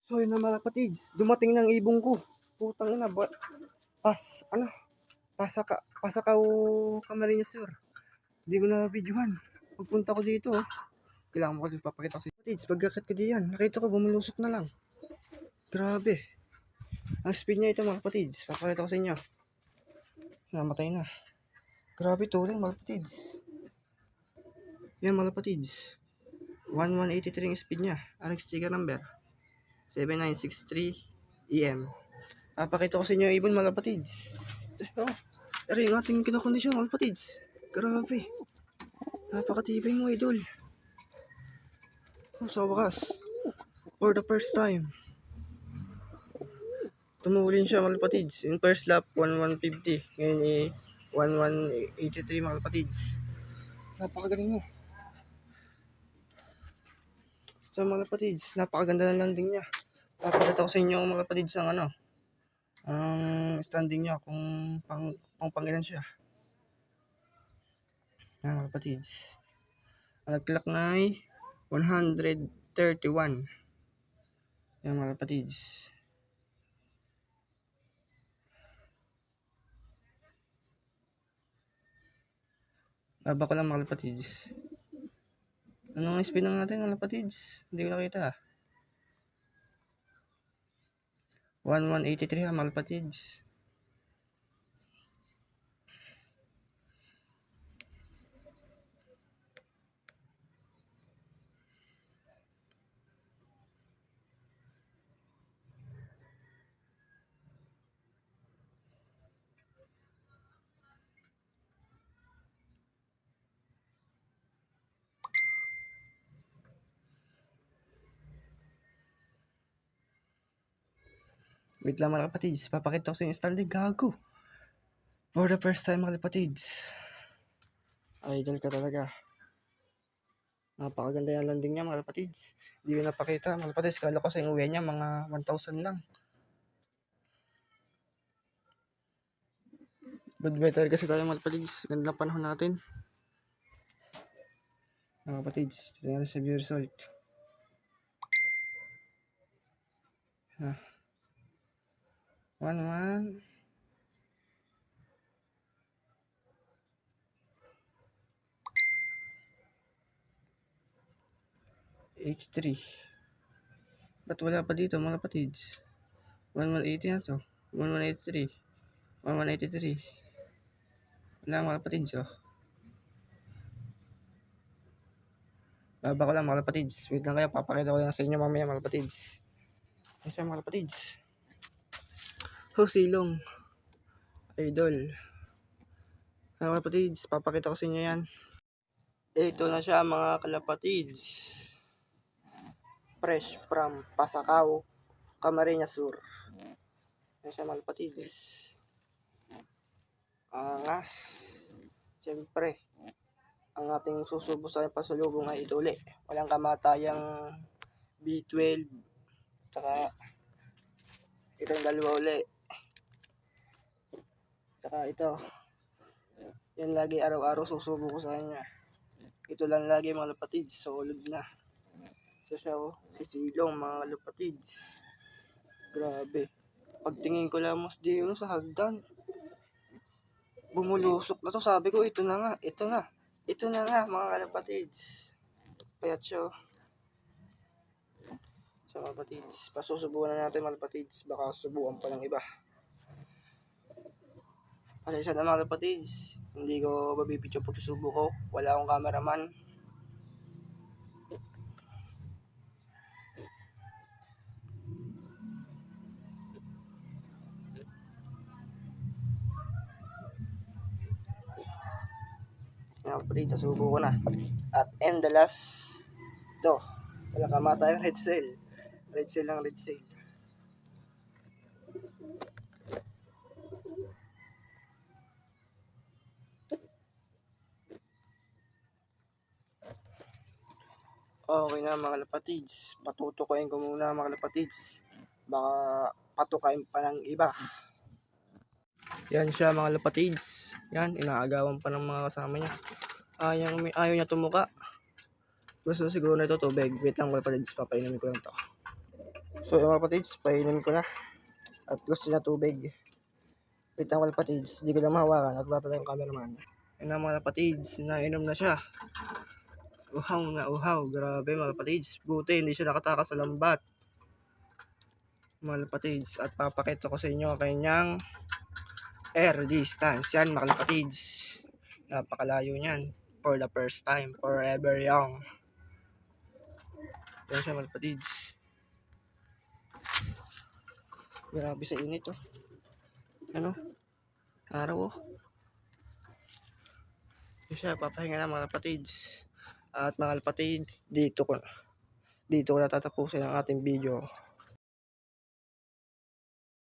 So yun na mga kapatids, dumating ng ibong ko. Putang ina, pasakaw Camarines Sur. Hindi ko na videohan. Pagpunta ko dito, kailangan mo kasi papakita ko sa kapatids. Pagkakit ko diyan, nakita ko bumulusok na lang. Grabe. Ang speed niya ito mga kapatids. Papakita ko sa inyo. Namatay na. Grabe tuling mga kapatids. Yan mga kapatids. 1183 ang speed niya. RX sticker number 7963 EM. Papakita ko sa inyo ibon mga kapatids. Ito, yung ating kinakondisyon mga kapatids. Grabe. Napakatibay mo idol. Sa wakas. For the first time. Tumulin siya mga kapatids. In first lap 1150. Ngayon 1183 mga kapatids. Napakagaling mo. So mga kapatids, napakaganda na landing niya. Papakita ko sa inyo mga kapatids ang standing niya kung pangilan siya. Yan mga kapatids. Ang nag-clock na ay 131. Yan mga kapatids. Baba ko lang mga kapatids. Anong speed ng natin mga kapatids? Hindi ko nakita. 1183 ha mga kapatids. Wait lang mga kapatids. Papakita ko sa inyo standing. Gago. For the first time mga kapatids. Idol ka talaga. Napakaganda yung landing niya mga kapatids. Hindi ko napakita mga kapatids. Kala ko sa yung uwi niya mga 1,000 lang. Good weather kasi tayo mga kapatids. Ganda ng panahon natin. Mga kapatids. Dito natin sa view result. 1-1. 83. Ba't wala pa dito mga kapatids? 1180 na to. 1183. 1183. Wala mga kapatids oh. Baba ko lang mga kapatids. Wait lang kayo. Papakita ko lang sa inyo mamaya mga kapatids. Ay siya mga kapatids. Silong. Idol. Mga kapatids. Papakita ko sa inyo yan. Ito na siya mga kalapatids. Fresh from Pasakaw, Camarines Sur. Yan siya mga kapatids. Angas. Siyempre, ang ating susubo sa pasalubong ay ito ulit. Walang kamatayang B12. Saka, itong dalawa ulit. Saka ito. Yan lagi araw-araw susubo ko sa kanya. Ito lang lagi mga kapatids. Solid na. Ito siya oh. Si Silong mga kapatids. Grabe. Pagtingin ko lang mas di yun sa hagdan. Bumulusok na to. Sabi ko ito na nga. Ito na. Ito na nga mga kapatids. Payat siya oh. So mga kapatids. Pasusubukan na natin mga kapatids. Baka subukan pa ng iba. Pasensya na mga kapatids. Hindi ko mabibidyo pag susubo ko. Wala akong cameraman. Mga kapatid, nasubo ko na. At end the last. Ito. Walang kamatayang red cell. Red cell lang red cell. Okay na mga lapatids. Patutukoyin ko muna mga lapatids. Baka patukain pa ng iba. Yan siya mga lapatids. Yan, inaagawan pa ng mga kasama niya. Ayaw niya tumuka. Gusto siguro na ito tubig. Wait lang mga lapatids, papainumin ko lang to. So yung mga kapatids, painumin ko na. At gusto niya tubig. Wait lang mga kapatids, hindi ko na mahawakan at bata na yung cameraman. Yun na mga kapatids, nainom na siya. Uhaw na uhaw, grabe mga kapatids. Buti hindi siya nakatakas sa lambat. Mga kapatids, at papakita ko sa inyo kanyang air distance. Yan mga kapatids. Napakalayo niyan. For the first time, forever young. Yan siya mga kapatids. Grabe sa init oh. Ano? Araw oh. Yan siya, papahinga na mga kapatids. At mga kapatids, dito ko natatapusin ang ating video.